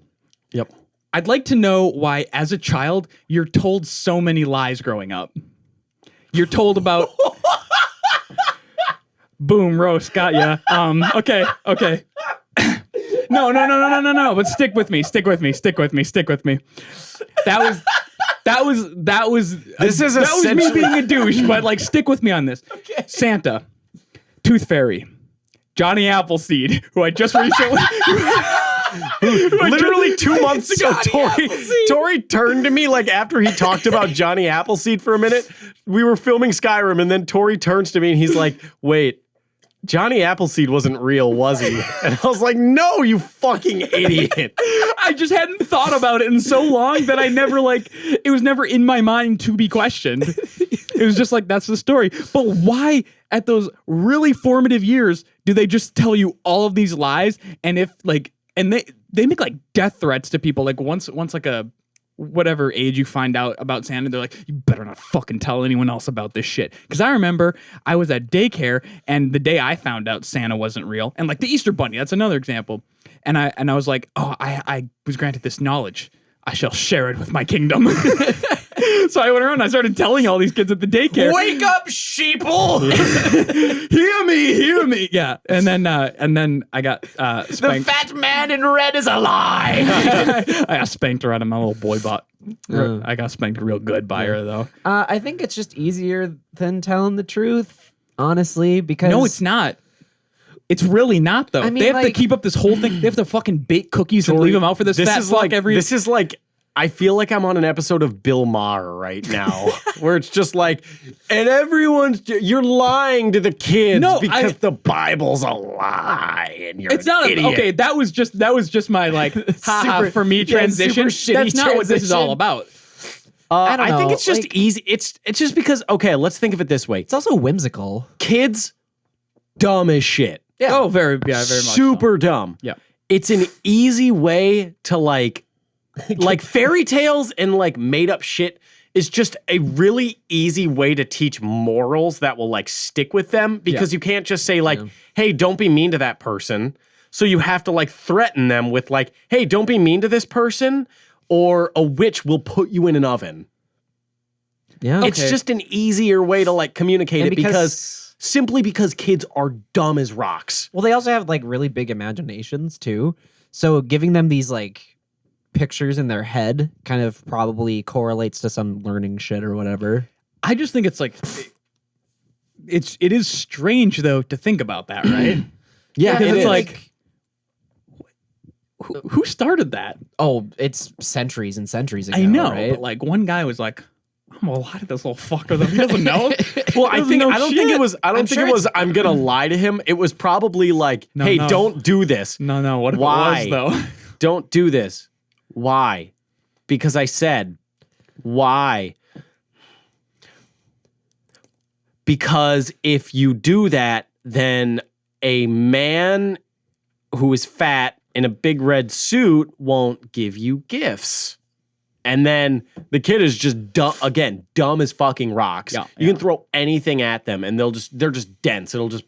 yep. I'd like to know why, as a child, you're told so many lies growing up. You're told about... Boom, roast, got ya. Okay. No. But stick with me. That was me being a douche, but stick with me on this. Okay. Santa, Tooth Fairy, Johnny Appleseed, who I just recently literally 2 months ago, Tory turned to me after he talked about Johnny Appleseed for a minute. We were filming Skyrim, and then Tory turns to me and he's like, "Wait, Johnny Appleseed wasn't real, was he? And I was like, no, you fucking idiot. I just hadn't thought about it in so long that I never it was never in my mind to be questioned. It was just like, that's the story. But why at those really formative years do they just tell you all of these lies? And if and they make like death threats to people. Like once like a whatever age you find out about Santa, they're like, you better not fucking tell anyone else about this shit. Because I remember I was at daycare, and the day I found out Santa wasn't real, and like the Easter Bunny, that's another example. And I was like, oh, I was granted this knowledge. I shall share it with my kingdom. So I went around and I started telling all these kids at the daycare, Wake up, sheeple! hear me. Yeah. And then I got spanked. The fat man in red is a lie. I got spanked around my little boy butt. I got spanked real good by her though. I think it's just easier than telling the truth, honestly, because No, it's not. It's really not though. I mean, they have to like- keep up this whole thing. They have to fucking bake cookies and leave them out for this fat fuck every. This is like, I feel like I'm on an episode of Bill Maher right now, where it's just like, and you're lying to the kids because the Bible's a lie, and you're It's not an idiot. okay. That was just my like haha for me transition. super That's shitty not what this is all transition. about. I don't I think know, it's just like- easy. It's just because, okay, let's think of it this way. it's also whimsical. Kids, dumb as shit. Yeah. Oh, very much. Super dumb. Yeah. It's an easy way to like fairy tales and like made up shit is just a really easy way to teach morals that will like stick with them, because you can't just say like, hey, don't be mean to that person. So you have to like threaten them with like, hey, don't be mean to this person, or a witch will put you in an oven. Yeah, It's just an easier way to like communicate And it because simply because kids are dumb as rocks. well, they also have like really big imaginations too. So giving them these like pictures in their head kind of probably correlates to some learning shit or whatever. I just think it's like it is strange though to think about that, right? Yeah, Because it it's is. like who started that? Oh, it's centuries and centuries ago. I know, right? but like one guy was like, I'm gonna lie to this little fucker though. He doesn't know. Well, I don't think it was. I don't think sure it was. I'm gonna lie to him. It was probably like, No, hey, no. don't do this. No. What if Why? it was though? Don't do this. Why? Because I said. Why? Because if you do that, then a man who is fat in a big red suit won't give you gifts. And then the kid is just dumb as fucking rocks. Yeah, You can throw anything at them and they're just dense. It'll just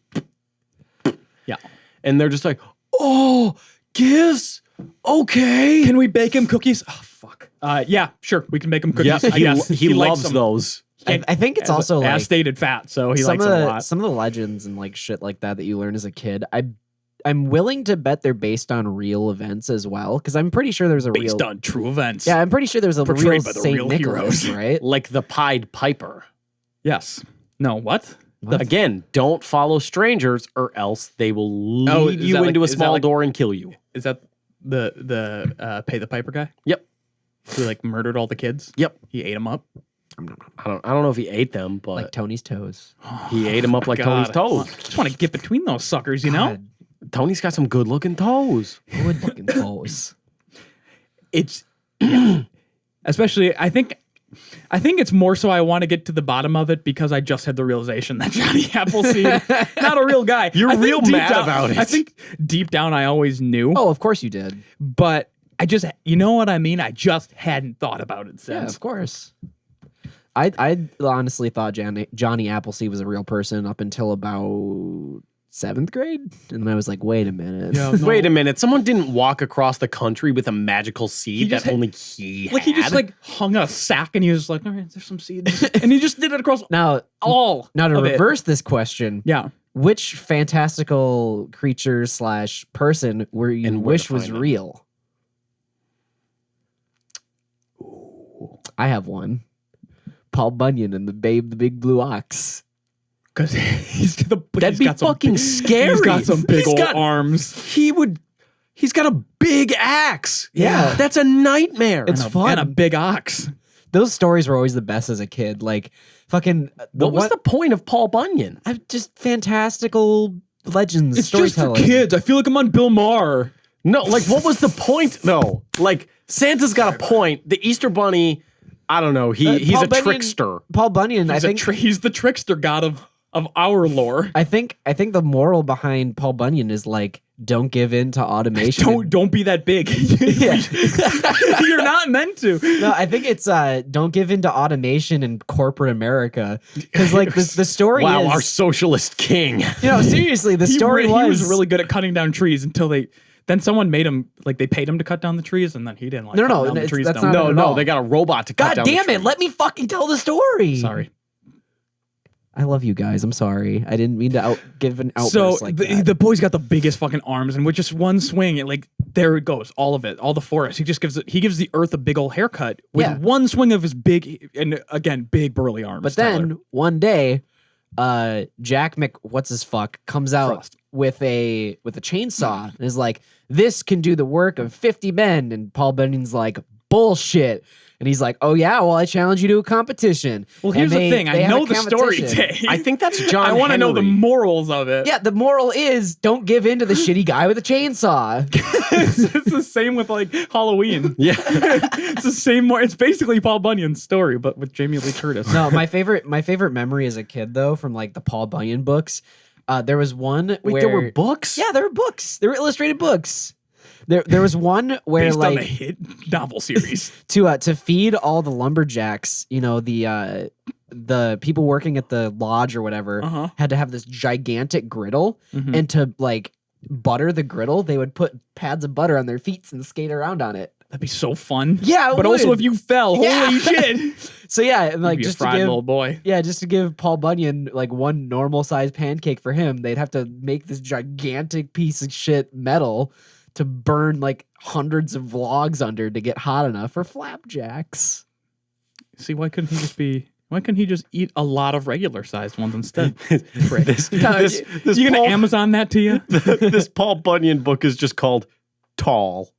Yeah. and they're just like, "Oh, gifts? Okay." Can we bake him cookies? Oh fuck. Yeah, sure. We can make him cookies. I guess. he likes loves them. those. I think it's also like as stated fat, so he some likes of them a the lot. some of the legends and like shit like that you learn as a kid. I'm willing to bet they're based on real events as well, because I'm pretty sure there's a Based real. on true events. Yeah, I'm pretty sure there's a Portrayed real by the Saint real Nicholas, heroes. right? Like the Pied Piper. Yes. No. What? Again, don't follow strangers or else they will lead Oh, is you that like- into a is that small like- door and kill you. Is that the Pay the Piper guy? Yep. Who like murdered all the kids? Yep. He ate them up. I don't know if he ate them, but Like Tony's toes. he ate them up like Tony's toes. Just want to get between those suckers, you know? God, Tony's got some good looking toes. good looking toes. It's especially I think it's more so I want to get to the bottom of it because I just had the realization that Johnny Appleseed not a real guy. You're I think real deep mad down- about it. I think deep down I always knew, Oh, of course you did. but I just you know what I mean? I just hadn't thought about it Yeah, since. of course. I honestly thought Johnny Appleseed was a real person up until about 7th grade, and then I was like, wait a minute. Yeah, no. Wait a minute. Someone didn't walk across the country with a magical seed just that had- only he Like he just had? like hung a sack and he was like, all right, there's some seeds. And he just did it across Now all to of it. reverse this question, Yeah. which fantastical creature / person were you And where wish to was find them. real? I have one. Paul Bunyan and the Babe the Big Blue Ox. Because he's That'd be fucking scary. He's got some big He's old got- arms. He's got a big axe. Yeah. That's a nightmare. It's fun. And a big ox. Those stories were always the best as a kid. Like fucking what was the point of Paul Bunyan? I'm just fantastical legends, It's just for storytelling. kids. I feel like I'm on Bill Maher. No, like what was the point though? Like Santa's got a point. The Easter Bunny, I don't know. He's Paul a Bunyan- trickster. Paul Bunyan, I think. He's the trickster god of our lore. I think the moral behind Paul Bunyan is like, don't give in to automation. Don't be that big. Yeah. You're not meant to. No, I think it's don't give in to automation in corporate America, because like the story Wow, is, our socialist king. seriously, the story he was was really good at cutting down trees until then someone made him, like, they paid him to cut down the trees, and then he didn't like No, cut no, down the it's- trees that's down. not No, at no, all. they got a robot to cut God down damn the it! tree. Let me fucking tell the story. Sorry. I love you guys. I'm sorry. I didn't mean to give an outburst So like that. the boy's got the biggest fucking arms, and with just one swing, there it goes, all of it, all the forest. He gives the earth a big old haircut with Yeah. one swing of his big, and again, big burly arms. But then Tyler. one day, Jack what's his fuck comes out Frost. with a chainsaw and is like, "This can do the work of 50 men." And Paul Bunyan's like, "Bullshit." And he's like, "Oh yeah, well I challenge you to a competition." Well, And here's the they- thing. they I have know a the story, competition. Dave. I think that's John I want to know the Henry. morals of it. Yeah, the moral is don't give in to the shitty guy with a chainsaw. It's the same with like Halloween. Yeah. It's the same. It's basically Paul Bunyan's story, but with Jamie Lee Curtis. No, my favorite memory as a kid though, from like the Paul Bunyan books, there was one Wait, where there were books? Yeah, there were books. There were illustrated books. There was one where Based on the like hit novel series. to feed all the lumberjacks, the people working at the lodge or whatever had to have this gigantic griddle, and to like butter the griddle, they would put pads of butter on their feet and skate around on it. That'd be so fun. Yeah, it but also would. if you fell, Yeah. holy shit! So yeah, and like You'd be a just to fried give little boy. yeah, just to give Paul Bunyan like one normal sized pancake for him, they'd have to make this gigantic piece of shit metal to burn like hundreds of logs under to get hot enough for flapjacks. See, why couldn't he just eat a lot of regular sized ones instead? This you gonna Paul, Amazon that to you? this Paul Bunyan book is just called Tall.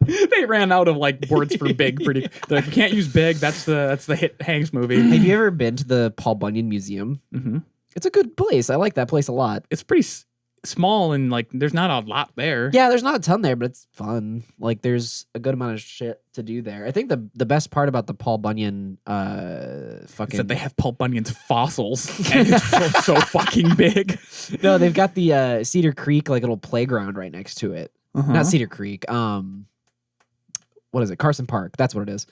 They ran out of like words for big. Pretty. They're like, we can't use big. That's the hit Hanks movie. Have you ever been to the Paul Bunyan Museum? Mm-hmm. It's a good place. I like that place a lot. It's pretty small and like there's not a lot there. Yeah, there's not a ton there, but it's fun. Like there's a good amount of shit to do there. I think the best part about the Paul Bunyan It's fucking that they have Paul Bunyan's fossils and it's so fucking big. No, they've got the Cedar Creek like little playground right next to it. Not Cedar Creek. What is it? Carson Park. That's what it is.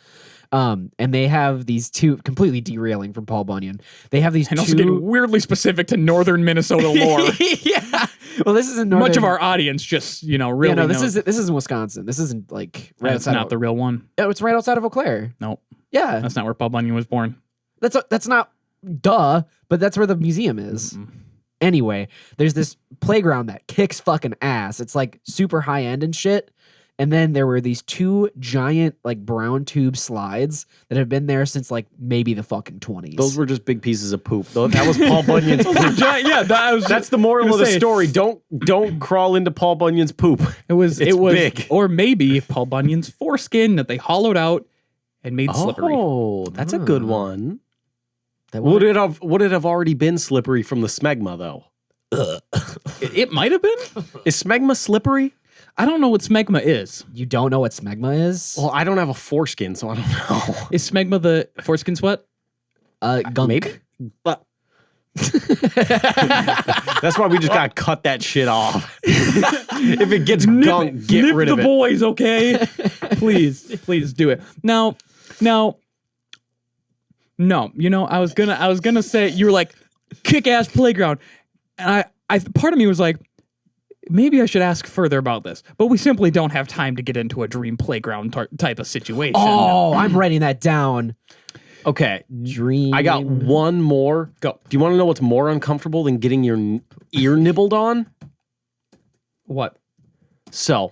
And they have these two, completely derailing from Paul Bunyan. They have these And two. also getting weirdly specific to northern Minnesota lore. Yeah. Well, this isn't northern. Much of our audience just, really Yeah, no, knows. this is in Wisconsin. This isn't like right That's outside. not the real one. It's right outside of Eau Claire. No, Yeah, that's not where Paul Bunyan was born. that's not duh, but that's where the museum is. Anyway, there's this playground that kicks fucking ass. It's like super high end and shit. And then there were these two giant like brown tube slides that have been there since like maybe the fucking 20s. Those were just big pieces of poop. That was Paul Bunyan's poop. Yeah, That's the moral of the story. Don't crawl into Paul Bunyan's poop. It was It's big. or maybe Paul Bunyan's foreskin that they hollowed out and made slippery. Oh, that's a good one. That Would it have already been slippery from the smegma though? It might have been. Is smegma slippery? I don't know what smegma is. You don't know what smegma is? Well, I don't have a foreskin, so I don't know. Is smegma the foreskin sweat? Gunk. Maybe. But that's why we just gotta cut that shit off. If it gets gunk, get Nip rid the of it. boys, okay? please do it. Now, no. I was gonna say you were like kick-ass playground, and I part of me was like, maybe I should ask further about this, but we simply don't have time to get into a dream playground type of situation. Oh, I'm writing that down. Okay, Dream. I got one more. Go. Do you want to know what's more uncomfortable than getting your ear nibbled on? What? So,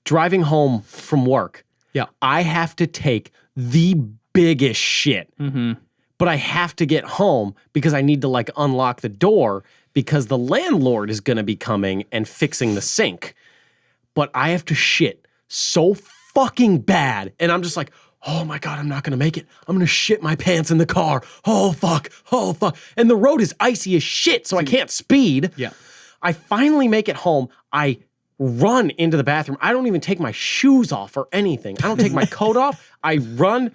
driving home from work, Yeah. I have to take the biggest shit. Mm-hmm. But I have to get home because I need to like unlock the door because the landlord is going to be coming and fixing the sink. But I have to shit so fucking bad. And I'm just like, oh my God, I'm not going to make it. I'm going to shit my pants in the car. Oh, fuck. Oh, fuck. And the road is icy as shit, so I can't speed. Yeah. I finally make it home. I run into the bathroom. I don't even take my shoes off or anything. I don't take my coat off. I run,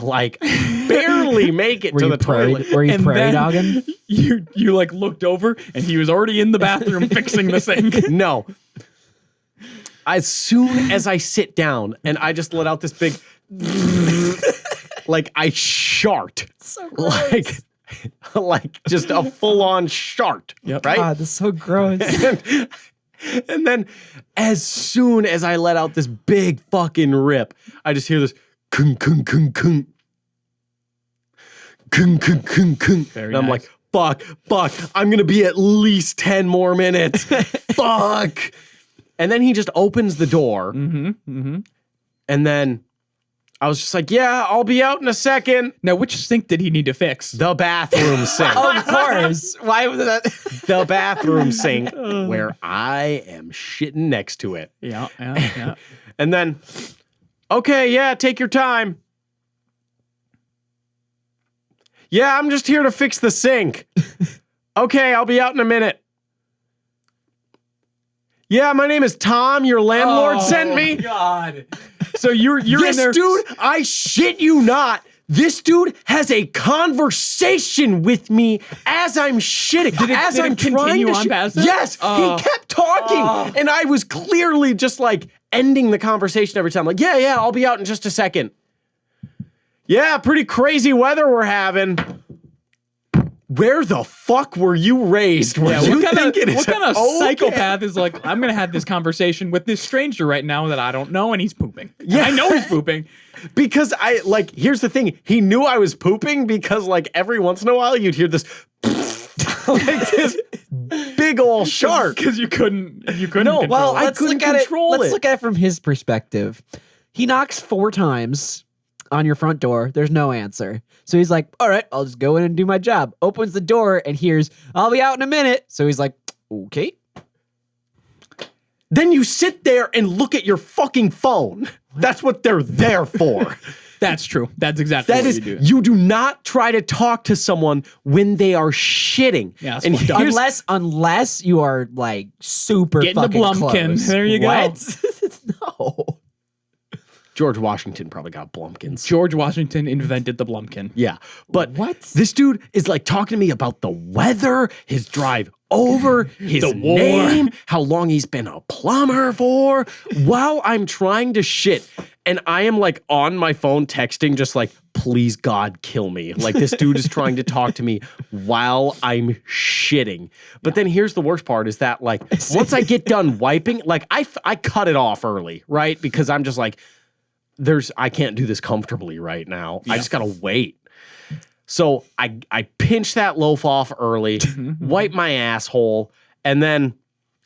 like, barely make it to the toilet. Were you And prairie then dogging? You like looked over and he was already in the bathroom fixing the sink. No. As soon as I sit down and I just let out this big, like I shart, So gross. like just a full on shart, Yep. right? God, this is so gross. And then as soon as I let out this big fucking rip, I just hear this kung kung kung kung. Kung kung kung kung. And I'm nice. like, fuck, I'm gonna be at least 10 more minutes. Fuck. And then he just opens the door. And then I was just like, yeah, I'll be out in a second. Now, which sink did he need to fix? The bathroom sink. Of course. Why was that? The bathroom sink where I am shitting next to it. Yeah. And then, okay, yeah, take your time. Yeah, I'm just here to fix the sink. Okay, I'll be out in a minute. Yeah, my name is Tom. Your landlord sent me. God. So you're in This there. dude, I shit you not. This dude has a conversation with me as I'm shitting. As did it I'm trying continue to on shit. past that? Yes, Oh. he kept talking, and I was clearly just like ending the conversation every time. Like, yeah, I'll be out in just a second. Yeah, pretty crazy weather we're having. Where the fuck were you raised? Were you What thinking kind it's of okay? psychopath is like, I'm going to have this conversation with this stranger right now that I don't know and he's pooping. Yeah. And I know he's pooping. Because here's the thing. He knew I was pooping because like every once in a while you'd hear this like this big old shark. Because you couldn't No, control well, it. I couldn't control Let's it. look at it from his perspective. He knocks 4 times on your front door. There's no answer. So he's like, all right, I'll just go in and do my job. Opens the door and hears, I'll be out in a minute. So he's like, okay. Then you sit there and look at your fucking phone. That's what they're there for. That's true. That's exactly That what is, you do. you do not try to talk to someone when they are shitting. Yeah, that's and fucked up. here's, Unless you are like super Getting the fucking Blumpkin. close. There you go. What? No. George Washington probably got Blumpkins. George Washington invented the Blumpkin. Yeah. But What? this dude is like talking to me about the weather, his drive over, his The war. name, how long he's been a plumber for, while I'm trying to shit. And I am like on my phone texting, just like, please God, kill me. Like this dude is trying to talk to me while I'm shitting. But then here's the worst part is that like, once I get done wiping, like I cut it off early, right? Because I'm just like, I can't do this comfortably right now. I just gotta wait. So I pinch that loaf off early, wipe my asshole, and then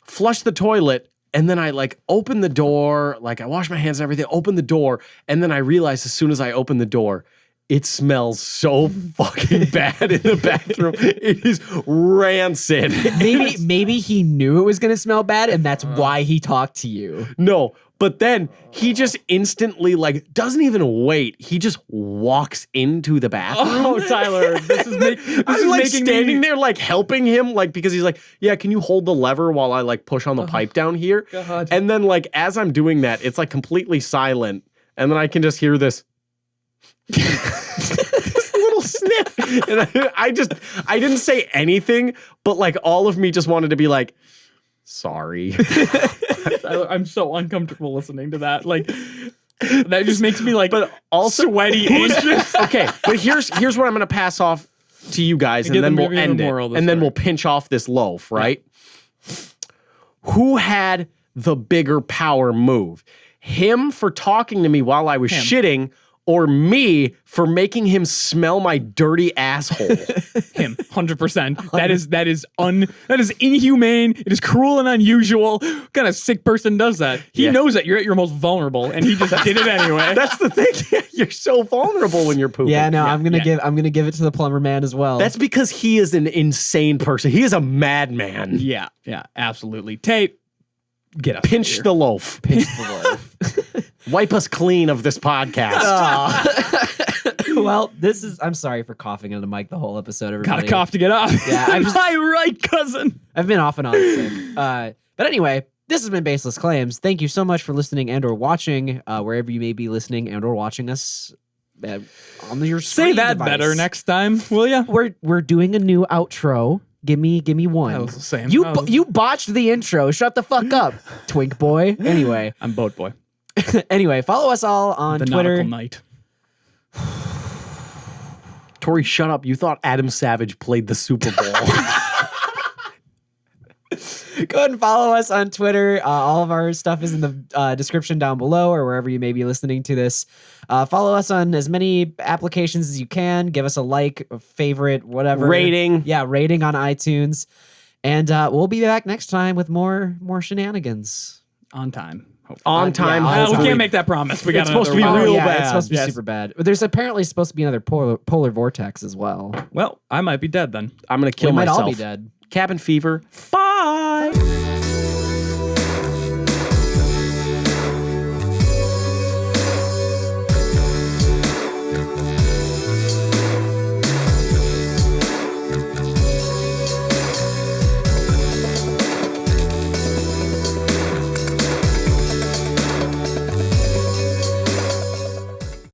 flush the toilet. And then I like open the door, like I wash my hands and everything, open the door. And then I realize as soon as I open the door, it smells so fucking bad in the bathroom. It is rancid. Maybe he knew it was gonna smell bad, and that's why he talked to you. No, but then he just instantly like doesn't even wait. He just walks into the bathroom. Oh, Tyler, this is I'm like making standing me... there like helping him like because he's like, yeah, can you hold the lever while I like push on the pipe down here? God. And then like as I'm doing that, it's like completely silent, and then I can just hear this. This little sniff, and I didn't say anything, but like all of me just wanted to be like, sorry. Tyler, I'm so uncomfortable listening to that. Like, that just makes me like But also sweaty, anxious. Okay, but here's what I'm gonna pass off to you guys, and Give then them we'll maybe the end it, moral of the and then story. we'll pinch off this loaf, right? Who had the bigger power move? Him for talking to me while I was shitting, or me for making him smell my dirty asshole? Him, 100%. That is inhumane. It is cruel and unusual. What kind of sick person does that? He Yeah. knows that you're at your most vulnerable, and he just did it anyway. That's the thing. You're so vulnerable when you're pooping. Yeah, no, I'm gonna yeah. give it to the plumber man as well. That's because he is an insane person. He is a madman. yeah, absolutely. Tape, get up. Pinch the loaf. Pinch the loaf. Wipe us clean of this podcast. Well, I'm sorry for coughing into the mic the whole episode, everybody. Gotta cough to get off. Yeah, my right cousin. I've been off and on sick. But anyway, this has been Baseless Claims. Thank you so much for listening and or watching, wherever you may be listening and or watching us on your Say that device. better next time, will ya? We're doing a new outro. Give me one. That was the same. You botched the intro. Shut the fuck up, twink boy. Anyway, I'm boat boy. anyway, follow us all on The Twitter. nautical knight. Tory, shut up. You thought Adam Savage played the Super Bowl. Go ahead and follow us on Twitter. All of our stuff is in the description down below or wherever you may be listening to this. Follow us on as many applications as you can. Give us a like, a favorite, whatever. Rating. Yeah, rating on iTunes. And we'll be back next time with more shenanigans. On time. Hopefully. On time. Yeah, We hopefully. can't make that promise. We got It's supposed to be another real one. yeah, bad. It's supposed to be Yes. super bad. But there's apparently supposed to be another polar vortex as well. Well, I might be dead then. I'm going to kill We might myself. all be dead. Cabin fever. Bye.